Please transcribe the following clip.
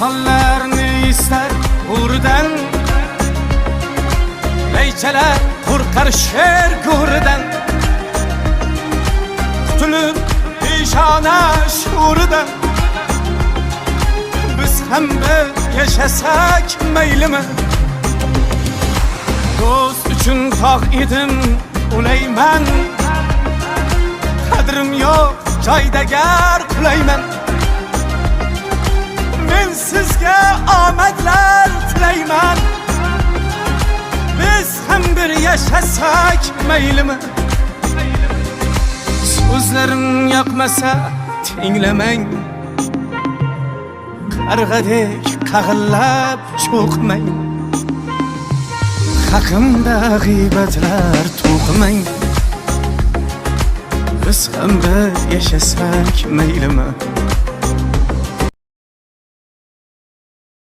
Hallarni ister urdan, Leyçeler korkar şer gurdan. Kutulup işana şuurdan, Biz hem de yaşasak meylimi. Dost üçün tağ idim uleymen, Kadrim yok joyda gar qulayman. Men sizga omadlar tilayman. Biz hem bir yaşasak meylimi. So'zlarim yoqmasa tinglamang, qarg'adek qag'illab cho'qmang. Haqimda g'iybatlar to'qimang. Biz ham bir yaşasak meylimi.